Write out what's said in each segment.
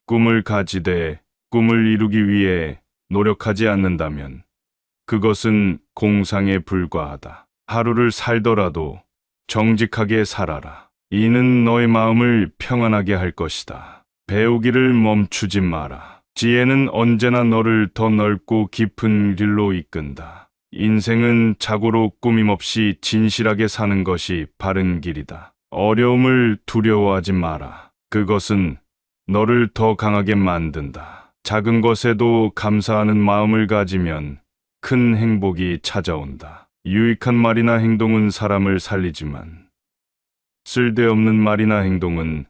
꿈을 가지되 꿈을 이루기 위해 노력하지 않는다면 그것은 공상에 불과하다. 하루를 살더라도 정직하게 살아라. 이는 너의 마음을 평안하게 할 것이다. 배우기를 멈추지 마라. 지혜는 언제나 너를 더 넓고 깊은 길로 이끈다. 인생은 자고로 꾸밈없이 진실하게 사는 것이 바른 길이다. 어려움을 두려워하지 마라. 그것은 너를 더 강하게 만든다. 작은 것에도 감사하는 마음을 가지면 큰 행복이 찾아온다. 유익한 말이나 행동은 사람을 살리지만 쓸데없는 말이나 행동은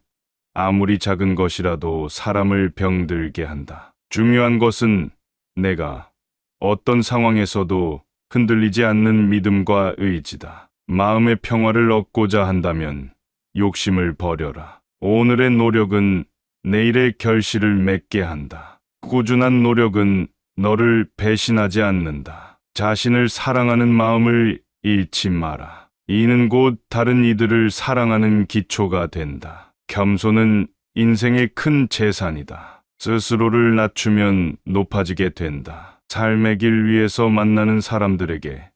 아무리 작은 것이라도 사람을 병들게 한다. 중요한 것은 내가 어떤 상황에서도 흔들리지 않는 믿음과 의지다. 마음의 평화를 얻고자 한다면 욕심을 버려라. 오늘의 노력은 내일의 결실을 맺게 한다. 꾸준한 노력은 너를 배신하지 않는다. 자신을 사랑하는 마음을 잃지 마라. 이는 곧 다른 이들을 사랑하는 기초가 된다. 겸손은 인생의 큰 재산이다. 스스로를 낮추면 높아지게 된다. 삶의 길 위에서 만나는 사람들에게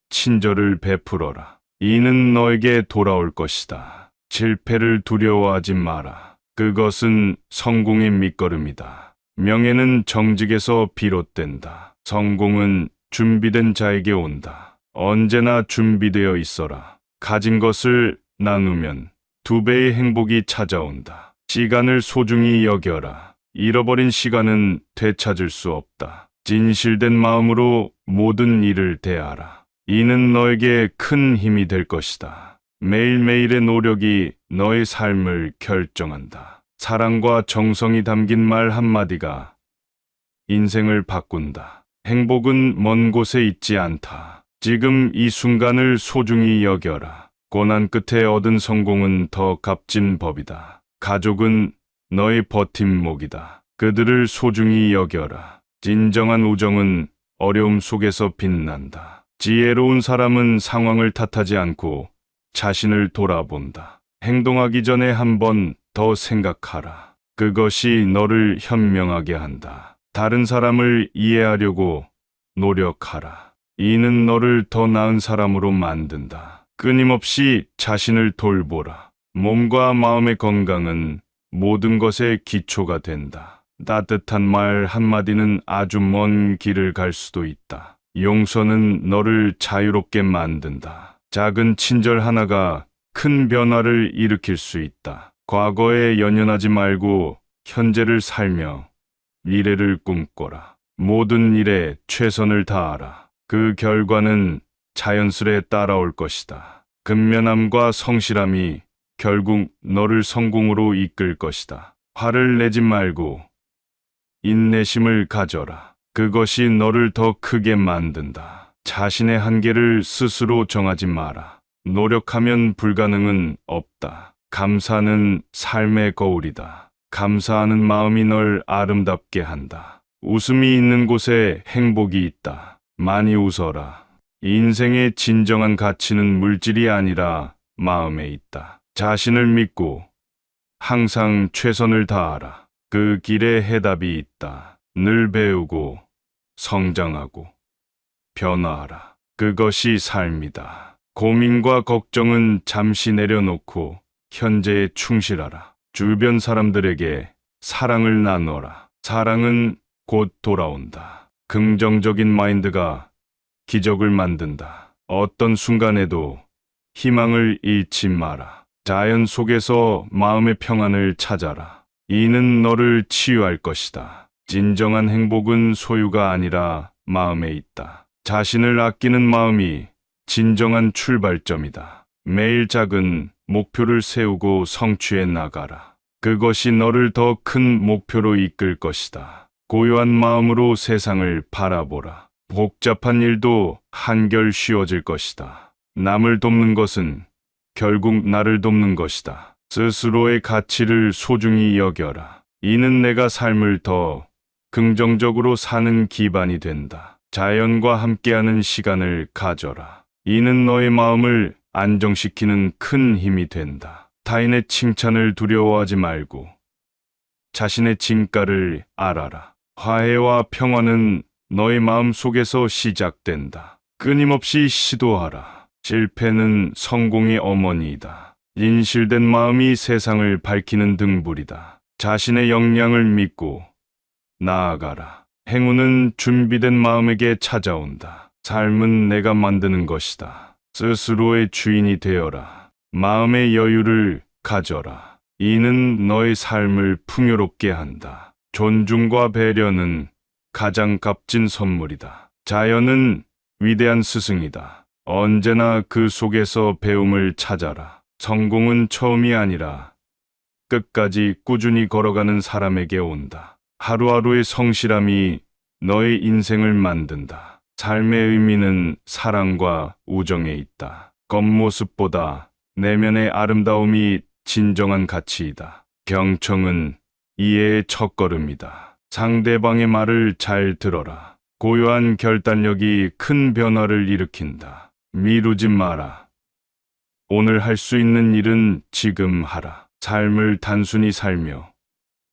친절을 베풀어라. 이는 너에게 돌아올 것이다. 실패를 두려워하지 마라. 그것은 성공의 밑거름이다. 명예는 정직에서 비롯된다. 성공은 준비된 자에게 온다. 언제나 준비되어 있어라. 가진 것을 나누면 2배의 행복이 찾아온다. 시간을 소중히 여겨라. 잃어버린 시간은 되찾을 수 없다. 진실된 마음으로 모든 일을 대하라. 이는 너에게 큰 힘이 될 것이다. 매일매일의 노력이 너의 삶을 결정한다. 사랑과 정성이 담긴 말 한마디가 인생을 바꾼다. 행복은 먼 곳에 있지 않다. 지금 이 순간을 소중히 여겨라. 고난 끝에 얻은 성공은 더 값진 법이다. 가족은 너의 버팀목이다. 그들을 소중히 여겨라. 진정한 우정은 어려움 속에서 빛난다. 지혜로운 사람은 상황을 탓하지 않고 자신을 돌아본다. 행동하기 전에 한 번 더 생각하라. 그것이 너를 현명하게 한다. 다른 사람을 이해하려고 노력하라. 이는 너를 더 나은 사람으로 만든다. 끊임없이 자신을 돌보라. 몸과 마음의 건강은 모든 것의 기초가 된다. 따뜻한 말 한마디는 아주 먼 길을 갈 수도 있다. 용서는 너를 자유롭게 만든다. 작은 친절 하나가 큰 변화를 일으킬 수 있다. 과거에 연연하지 말고 현재를 살며 미래를 꿈꿔라. 모든 일에 최선을 다하라. 그 결과는 자연스레 따라올 것이다. 근면함과 성실함이 결국 너를 성공으로 이끌 것이다. 화를 내지 말고 인내심을 가져라. 그것이 너를 더 크게 만든다. 자신의 한계를 스스로 정하지 마라. 노력하면 불가능은 없다. 감사는 삶의 거울이다. 감사하는 마음이 널 아름답게 한다. 웃음이 있는 곳에 행복이 있다. 많이 웃어라. 인생의 진정한 가치는 물질이 아니라 마음에 있다. 자신을 믿고 항상 최선을 다하라. 그 길에 해답이 있다. 늘 배우고 성장하고 변화하라. 그것이 삶이다. 고민과 걱정은 잠시 내려놓고 현재에 충실하라. 주변 사람들에게 사랑을 나눠라. 사랑은 곧 돌아온다. 긍정적인 마인드가 기적을 만든다. 어떤 순간에도 희망을 잃지 마라. 자연 속에서 마음의 평안을 찾아라. 이는 너를 치유할 것이다. 진정한 행복은 소유가 아니라 마음에 있다. 자신을 아끼는 마음이 진정한 출발점이다. 매일 작은 목표를 세우고 성취해 나가라. 그것이 너를 더 큰 목표로 이끌 것이다. 고요한 마음으로 세상을 바라보라. 복잡한 일도 한결 쉬워질 것이다. 남을 돕는 것은 결국 나를 돕는 것이다. 스스로의 가치를 소중히 여겨라. 이는 내가 삶을 더 긍정적으로 사는 기반이 된다. 자연과 함께하는 시간을 가져라. 이는 너의 마음을 안정시키는 큰 힘이 된다. 타인의 칭찬을 두려워하지 말고 자신의 진가를 알아라. 화해와 평화는 너의 마음 속에서 시작된다. 끊임없이 시도하라. 실패는 성공의 어머니이다. 인실된 마음이 세상을 밝히는 등불이다. 자신의 역량을 믿고 나아가라. 행운은 준비된 마음에게 찾아온다. 삶은 내가 만드는 것이다. 스스로의 주인이 되어라. 마음의 여유를 가져라. 이는 너의 삶을 풍요롭게 한다. 존중과 배려는 가장 값진 선물이다. 자연은 위대한 스승이다. 언제나 그 속에서 배움을 찾아라. 성공은 처음이 아니라 끝까지 꾸준히 걸어가는 사람에게 온다. 하루하루의 성실함이 너의 인생을 만든다. 삶의 의미는 사랑과 우정에 있다. 겉모습보다 내면의 아름다움이 진정한 가치이다. 경청은 이해의 첫걸음이다. 상대방의 말을 잘 들어라. 고요한 결단력이 큰 변화를 일으킨다. 미루지 마라. 오늘 할 수 있는 일은 지금 하라. 삶을 단순히 살며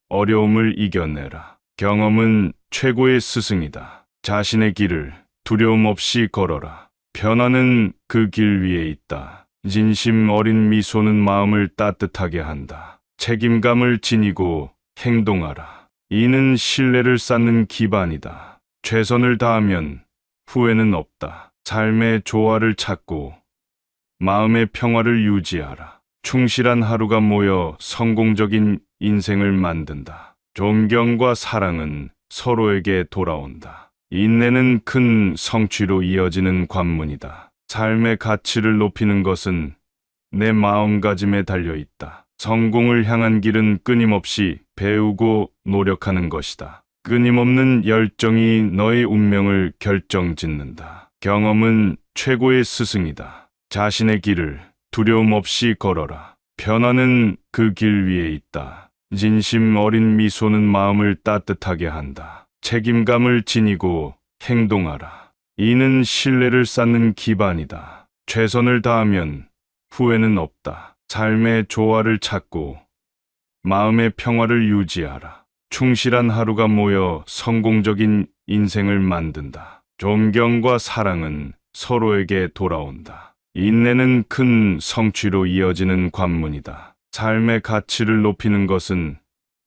어려움을 이겨내라. 경험은 최고의 스승이다. 자신의 길을 두려움 없이 걸어라. 변화는 그 길 위에 있다. 진심 어린 미소는 마음을 따뜻하게 한다. 책임감을 지니고 행동하라. 이는 신뢰를 쌓는 기반이다. 최선을 다하면 후회는 없다. 삶의 조화를 찾고 마음의 평화를 유지하라. 충실한 하루가 모여 성공적인 인생을 만든다. 존경과 사랑은 서로에게 돌아온다. 인내는 큰 성취로 이어지는 관문이다. 삶의 가치를 높이는 것은 내 마음가짐에 달려 있다. 성공을 향한 길은 끊임없이 배우고 노력하는 것이다. 끊임없는 열정이 너의 운명을 결정짓는다. 경험은 최고의 스승이다. 자신의 길을 두려움 없이 걸어라. 변화는 그 길 위에 있다. 진심 어린 미소는 마음을 따뜻하게 한다. 책임감을 지니고 행동하라. 이는 신뢰를 쌓는 기반이다. 최선을 다하면 후회는 없다. 삶의 조화를 찾고 마음의 평화를 유지하라. 충실한 하루가 모여 성공적인 인생을 만든다. 존경과 사랑은 서로에게 돌아온다. 인내는 큰 성취로 이어지는 관문이다. 삶의 가치를 높이는 것은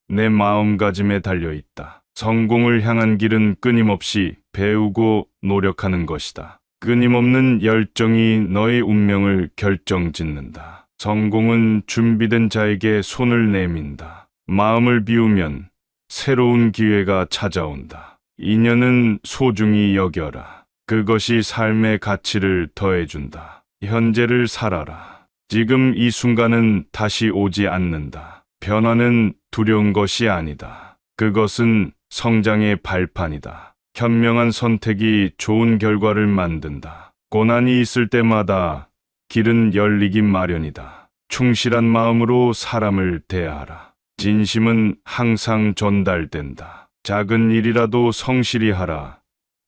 내 마음가짐에 달려 있다. 성공을 향한 길은 끊임없이 배우고 노력하는 것이다. 끊임없는 열정이 너의 운명을 결정짓는다. 성공은 준비된 자에게 손을 내민다. 마음을 비우면 새로운 기회가 찾아온다. 인연은 소중히 여겨라. 그것이 삶의 가치를 더해준다. 현재를 살아라. 지금 이 순간은 다시 오지 않는다. 변화는 두려운 것이 아니다. 그것은 성장의 발판이다. 현명한 선택이 좋은 결과를 만든다. 고난이 있을 때마다 길은 열리기 마련이다. 충실한 마음으로 사람을 대하라. 진심은 항상 전달된다. 작은 일이라도 성실히 하라.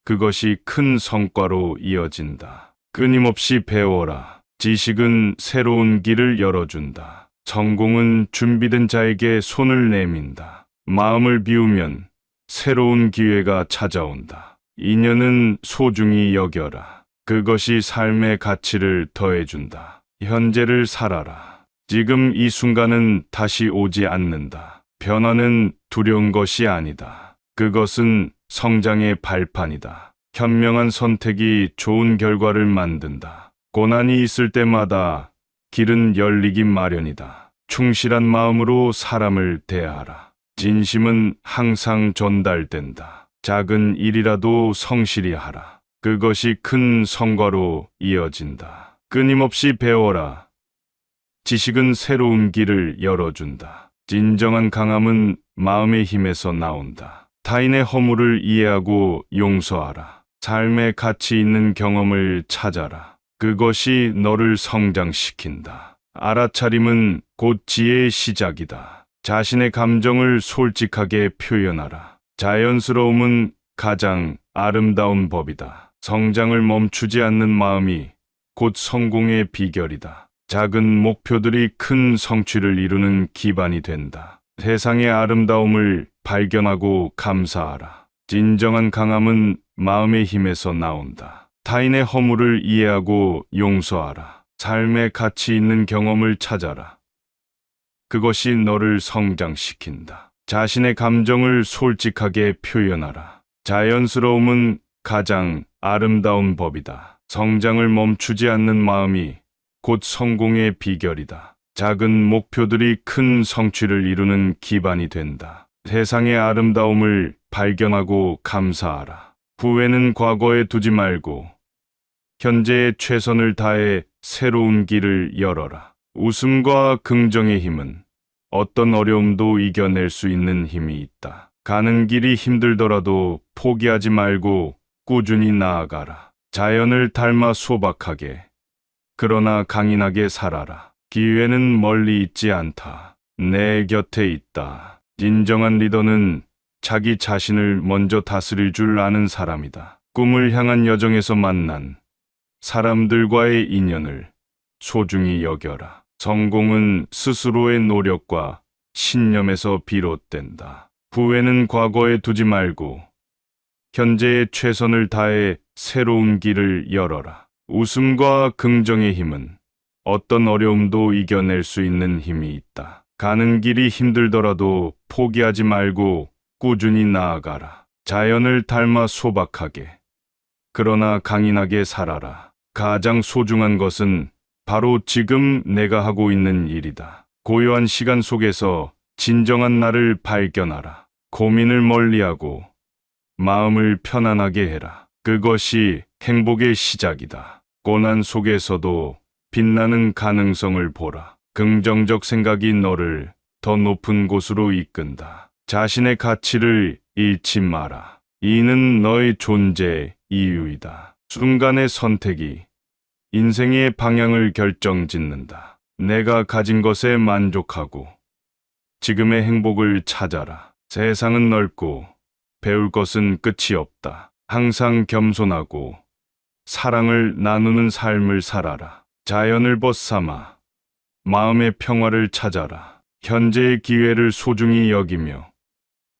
그것이 큰 성과로 이어진다. 끊임없이 배워라. 지식은 새로운 길을 열어준다. 성공은 준비된 자에게 손을 내민다. 마음을 비우면 새로운 기회가 찾아온다. 인연은 소중히 여겨라. 그것이 삶의 가치를 더해준다. 현재를 살아라. 지금 이 순간은 다시 오지 않는다. 변화는 두려운 것이 아니다. 그것은 성장의 발판이다. 현명한 선택이 좋은 결과를 만든다. 고난이 있을 때마다 길은 열리기 마련이다. 충실한 마음으로 사람을 대하라. 진심은 항상 전달된다. 작은 일이라도 성실히 하라. 그것이 큰 성과로 이어진다. 끊임없이 배워라. 지식은 새로운 길을 열어준다. 진정한 강함은 마음의 힘에서 나온다. 타인의 허물을 이해하고 용서하라. 삶의 가치 있는 경험을 찾아라. 그것이 너를 성장시킨다. 알아차림은 곧 지혜의 시작이다. 자신의 감정을 솔직하게 표현하라. 자연스러움은 가장 아름다운 법이다. 성장을 멈추지 않는 마음이 곧 성공의 비결이다. 작은 목표들이 큰 성취를 이루는 기반이 된다. 세상의 아름다움을 발견하고 감사하라. 진정한 강함은 마음의 힘에서 나온다. 타인의 허물을 이해하고 용서하라. 삶의 가치 있는 경험을 찾아라. 그것이 너를 성장시킨다. 자신의 감정을 솔직하게 표현하라. 자연스러움은 가장 아름다운 법이다. 성장을 멈추지 않는 마음이 곧 성공의 비결이다. 작은 목표들이 큰 성취를 이루는 기반이 된다. 세상의 아름다움을 발견하고 감사하라. 후회는 과거에 두지 말고 현재에 최선을 다해 새로운 길을 열어라. 웃음과 긍정의 힘은 어떤 어려움도 이겨낼 수 있는 힘이 있다. 가는 길이 힘들더라도 포기하지 말고 꾸준히 나아가라. 자연을 닮아 소박하게, 그러나 강인하게 살아라. 기회는 멀리 있지 않다. 내 곁에 있다. 진정한 리더는 자기 자신을 먼저 다스릴 줄 아는 사람이다. 꿈을 향한 여정에서 만난 사람들과의 인연을 소중히 여겨라. 성공은 스스로의 노력과 신념에서 비롯된다. 후회는 과거에 두지 말고 현재에 최선을 다해 새로운 길을 열어라. 웃음과 긍정의 힘은 어떤 어려움도 이겨낼 수 있는 힘이 있다. 가는 길이 힘들더라도 포기하지 말고 꾸준히 나아가라. 자연을 닮아 소박하게, 그러나 강인하게 살아라. 가장 소중한 것은 바로 지금 내가 하고 있는 일이다. 고요한 시간 속에서 진정한 나를 발견하라. 고민을 멀리하고 마음을 편안하게 해라. 그것이 행복의 시작이다. 고난 속에서도 빛나는 가능성을 보라. 긍정적 생각이 너를 더 높은 곳으로 이끈다. 자신의 가치를 잃지 마라. 이는 너의 존재의 이유이다. 순간의 선택이 인생의 방향을 결정짓는다. 내가 가진 것에 만족하고 지금의 행복을 찾아라. 세상은 넓고 배울 것은 끝이 없다. 항상 겸손하고 사랑을 나누는 삶을 살아라. 자연을 벗삼아 마음의 평화를 찾아라. 현재의 기회를 소중히 여기며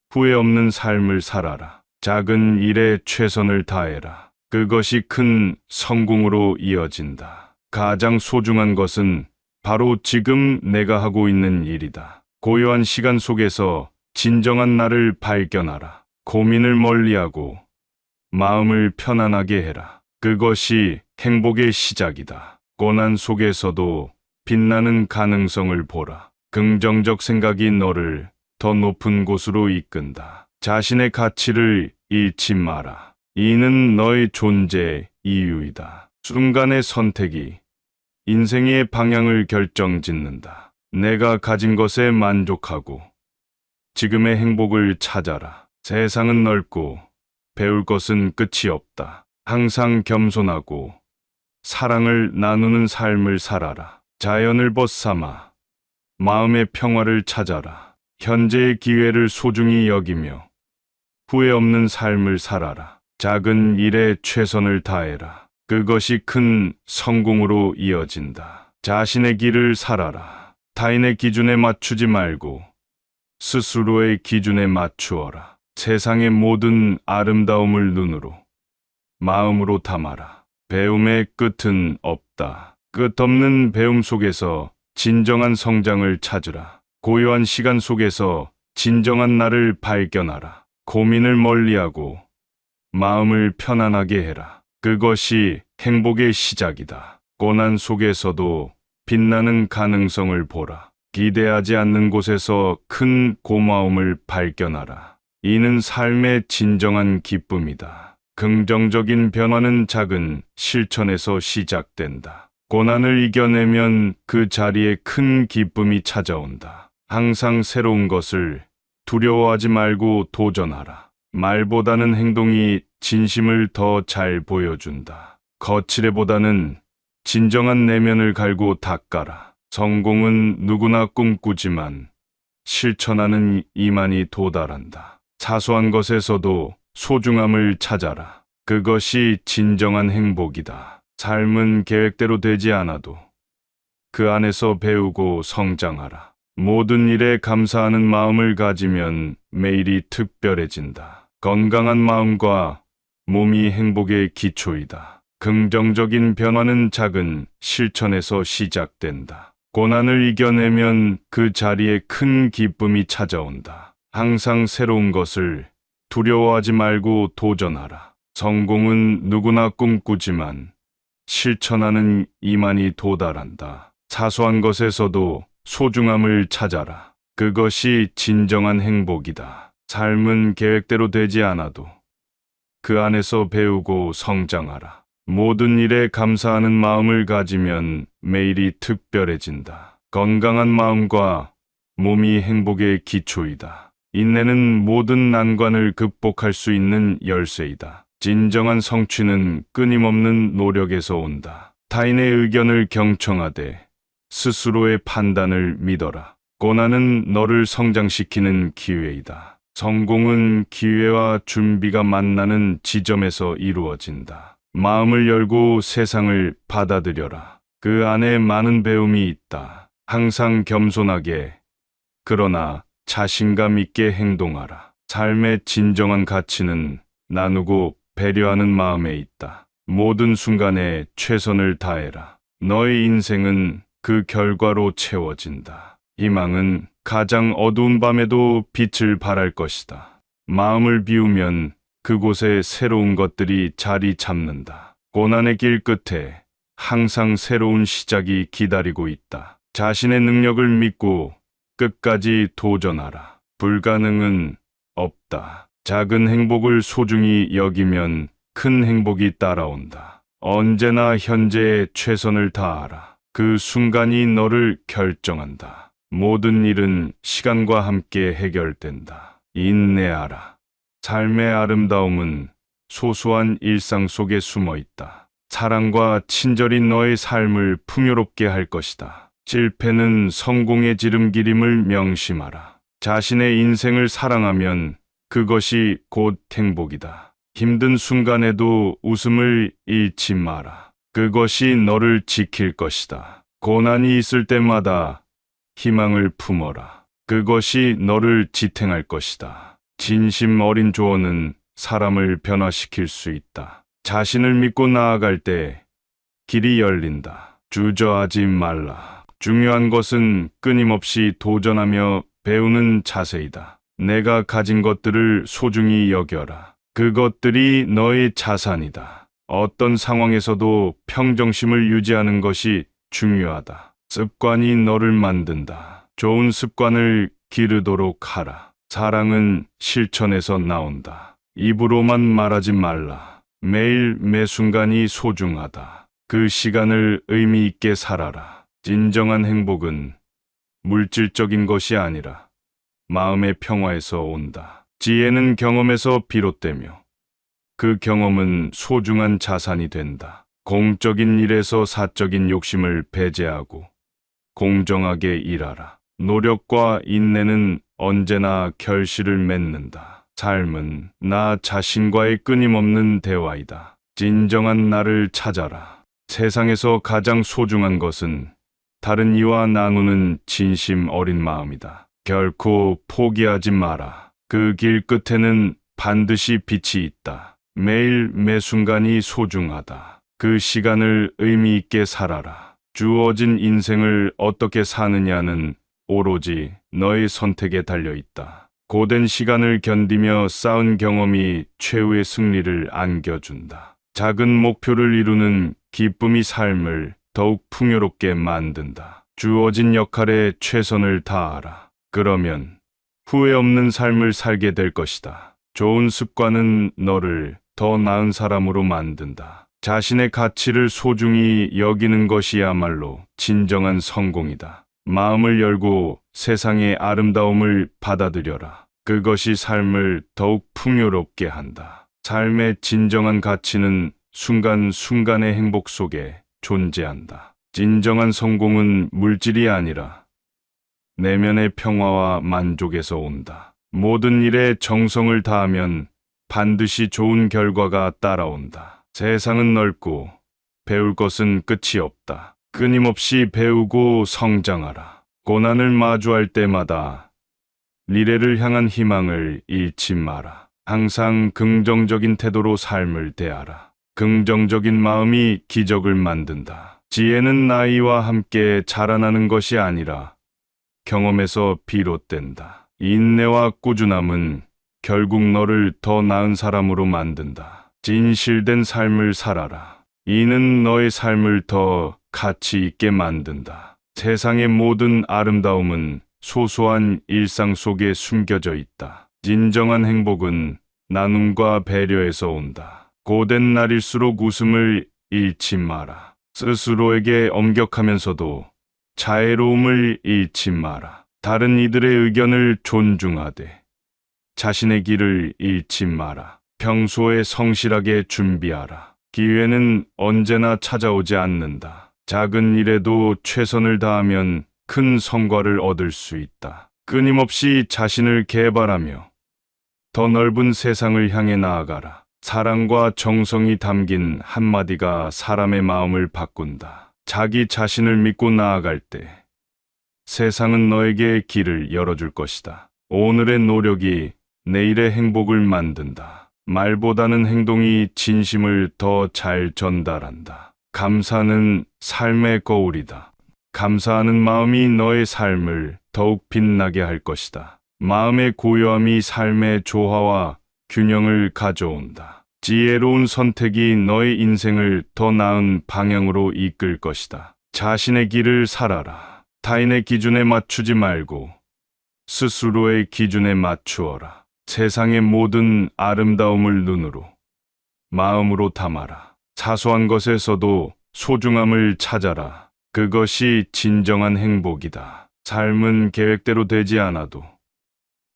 후회 없는 삶을 살아라. 작은 일에 최선을 다해라. 그것이 큰 성공으로 이어진다. 가장 소중한 것은 바로 지금 내가 하고 있는 일이다. 고요한 시간 속에서 진정한 나를 발견하라. 고민을 멀리하고 마음을 편안하게 해라. 그것이 행복의 시작이다. 고난 속에서도 빛나는 가능성을 보라. 긍정적 생각이 너를 더 높은 곳으로 이끈다. 자신의 가치를 잃지 마라. 이는 너의 존재의 이유이다. 순간의 선택이 인생의 방향을 결정짓는다. 내가 가진 것에 만족하고 지금의 행복을 찾아라. 세상은 넓고 배울 것은 끝이 없다. 항상 겸손하고 사랑을 나누는 삶을 살아라. 자연을 벗삼아 마음의 평화를 찾아라. 현재의 기회를 소중히 여기며 후회 없는 삶을 살아라. 작은 일에 최선을 다해라. 그것이 큰 성공으로 이어진다. 자신의 길을 살아라. 타인의 기준에 맞추지 말고 스스로의 기준에 맞추어라. 세상의 모든 아름다움을 눈으로, 마음으로 담아라. 배움의 끝은 없다. 끝없는 배움 속에서 진정한 성장을 찾으라. 고요한 시간 속에서 진정한 나를 발견하라. 고민을 멀리하고 마음을 편안하게 해라. 그것이 행복의 시작이다. 고난 속에서도 빛나는 가능성을 보라. 기대하지 않는 곳에서 큰 고마움을 발견하라. 이는 삶의 진정한 기쁨이다. 긍정적인 변화는 작은 실천에서 시작된다. 고난을 이겨내면 그 자리에 큰 기쁨이 찾아온다. 항상 새로운 것을 두려워하지 말고 도전하라. 말보다는 행동이 진심을 더 잘 보여준다. 거칠애보다는 진정한 내면을 갈고 닦아라. 성공은 누구나 꿈꾸지만 실천하는 이만이 도달한다. 사소한 것에서도 소중함을 찾아라. 그것이 진정한 행복이다. 삶은 계획대로 되지 않아도 그 안에서 배우고 성장하라. 모든 일에 감사하는 마음을 가지면 매일이 특별해진다. 건강한 마음과 몸이 행복의 기초이다. 긍정적인 변화는 작은 실천에서 시작된다. 고난을 이겨내면 그 자리에 큰 기쁨이 찾아온다. 항상 새로운 것을 두려워하지 말고 도전하라. 성공은 누구나 꿈꾸지만 실천하는 이만이 도달한다. 사소한 것에서도 소중함을 찾아라. 그것이 진정한 행복이다. 삶은 계획대로 되지 않아도 그 안에서 배우고 성장하라. 모든 일에 감사하는 마음을 가지면 매일이 특별해진다. 건강한 마음과 몸이 행복의 기초이다. 인내는 모든 난관을 극복할 수 있는 열쇠이다. 진정한 성취는 끊임없는 노력에서 온다. 타인의 의견을 경청하되 스스로의 판단을 믿어라. 고난은 너를 성장시키는 기회이다. 성공은 기회와 준비가 만나는 지점에서 이루어진다. 마음을 열고 세상을 받아들여라. 그 안에 많은 배움이 있다. 항상 겸손하게, 그러나 자신감 있게 행동하라. 삶의 진정한 가치는 나누고 배려하는 마음에 있다. 모든 순간에 최선을 다해라. 너의 인생은 그 결과로 채워진다. 희망은 가장 어두운 밤에도 빛을 발할 것이다. 마음을 비우면 그곳에 새로운 것들이 자리 잡는다. 고난의 길 끝에 항상 새로운 시작이 기다리고 있다. 자신의 능력을 믿고 끝까지 도전하라. 불가능은 없다. 작은 행복을 소중히 여기면 큰 행복이 따라온다. 언제나 현재에 최선을 다하라. 그 순간이 너를 결정한다. 모든 일은 시간과 함께 해결된다. 인내하라. 삶의 아름다움은 소소한 일상 속에 숨어 있다. 사랑과 친절이 너의 삶을 풍요롭게 할 것이다. 실패는 성공의 지름길임을 명심하라. 자신의 인생을 사랑하면 그것이 곧 행복이다. 힘든 순간에도 웃음을 잃지 마라. 그것이 너를 지킬 것이다. 고난이 있을 때마다 희망을 품어라. 그것이 너를 지탱할 것이다. 진심 어린 조언은 사람을 변화시킬 수 있다. 자신을 믿고 나아갈 때 길이 열린다. 주저하지 말라. 중요한 것은 끊임없이 도전하며 배우는 자세이다. 내가 가진 것들을 소중히 여겨라. 그것들이 너의 자산이다. 어떤 상황에서도 평정심을 유지하는 것이 중요하다. 습관이 너를 만든다. 좋은 습관을 기르도록 하라. 사랑은 실천에서 나온다. 입으로만 말하지 말라. 매일 매 순간이 소중하다. 그 시간을 의미 있게 살아라. 진정한 행복은 물질적인 것이 아니라 마음의 평화에서 온다. 지혜는 경험에서 비롯되며 그 경험은 소중한 자산이 된다. 공적인 일에서 사적인 욕심을 배제하고 공정하게 일하라. 노력과 인내는 언제나 결실을 맺는다. 삶은 나 자신과의 끊임없는 대화이다. 진정한 나를 찾아라. 세상에서 가장 소중한 것은 다른 이와 나누는 진심 어린 마음이다. 결코 포기하지 마라. 그 길 끝에는 반드시 빛이 있다. 매일 매 순간이 소중하다. 그 시간을 의미 있게 살아라. 주어진 인생을 어떻게 사느냐는 오로지 너의 선택에 달려 있다. 고된 시간을 견디며 쌓은 경험이 최후의 승리를 안겨준다. 작은 목표를 이루는 기쁨이 삶을 더욱 풍요롭게 만든다. 주어진 역할에 최선을 다하라. 그러면 후회 없는 삶을 살게 될 것이다. 좋은 습관은 너를 더 나은 사람으로 만든다. 자신의 가치를 소중히 여기는 것이야말로 진정한 성공이다. 마음을 열고 세상의 아름다움을 받아들여라. 그것이 삶을 더욱 풍요롭게 한다. 삶의 진정한 가치는 순간순간의 행복 속에 존재한다. 진정한 성공은 물질이 아니라 내면의 평화와 만족에서 온다. 모든 일에 정성을 다하면 반드시 좋은 결과가 따라온다. 세상은 넓고 배울 것은 끝이 없다. 끊임없이 배우고 성장하라. 고난을 마주할 때마다 미래를 향한 희망을 잃지 마라. 항상 긍정적인 태도로 삶을 대하라. 긍정적인 마음이 기적을 만든다. 지혜는 나이와 함께 자라나는 것이 아니라 경험에서 비롯된다. 인내와 꾸준함은 결국 너를 더 나은 사람으로 만든다. 진실된 삶을 살아라. 이는 너의 삶을 더 가치 있게 만든다. 세상의 모든 아름다움은 소소한 일상 속에 숨겨져 있다. 진정한 행복은 나눔과 배려에서 온다. 고된 날일수록 웃음을 잃지 마라. 스스로에게 엄격하면서도 자애로움을 잃지 마라. 다른 이들의 의견을 존중하되 자신의 길을 잃지 마라. 평소에 성실하게 준비하라. 기회는 언제나 찾아오지 않는다. 작은 일에도 최선을 다하면 큰 성과를 얻을 수 있다. 끊임없이 자신을 개발하며 더 넓은 세상을 향해 나아가라. 사랑과 정성이 담긴 한마디가 사람의 마음을 바꾼다. 자기 자신을 믿고 나아갈 때 세상은 너에게 길을 열어줄 것이다. 오늘의 노력이 내일의 행복을 만든다. 말보다는 행동이 진심을 더 잘 전달한다. 감사는 삶의 거울이다. 감사하는 마음이 너의 삶을 더욱 빛나게 할 것이다. 마음의 고요함이 삶의 조화와 균형을 가져온다. 지혜로운 선택이 너의 인생을 더 나은 방향으로 이끌 것이다. 자신의 길을 살아라. 타인의 기준에 맞추지 말고 스스로의 기준에 맞추어라. 세상의 모든 아름다움을 눈으로, 마음으로 담아라. 사소한 것에서도 소중함을 찾아라. 그것이 진정한 행복이다. 삶은 계획대로 되지 않아도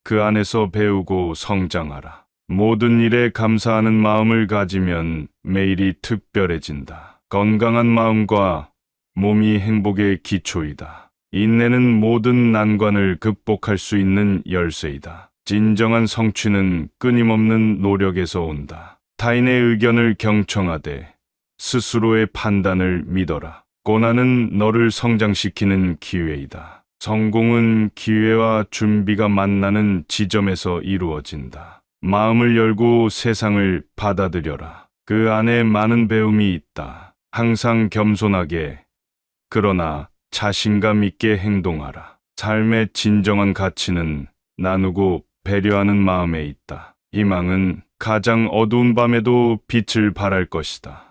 그 안에서 배우고 성장하라. 모든 일에 감사하는 마음을 가지면 매일이 특별해진다. 건강한 마음과 몸이 행복의 기초이다. 인내는 모든 난관을 극복할 수 있는 열쇠이다. 진정한 성취는 끊임없는 노력에서 온다. 타인의 의견을 경청하되 스스로의 판단을 믿어라. 고난은 너를 성장시키는 기회이다. 성공은 기회와 준비가 만나는 지점에서 이루어진다. 마음을 열고 세상을 받아들여라. 그 안에 많은 배움이 있다. 항상 겸손하게, 그러나 자신감 있게 행동하라. 삶의 진정한 가치는 나누고 배려하는 마음에 있다. 희망은 가장 어두운 밤에도 빛을 발할 것이다.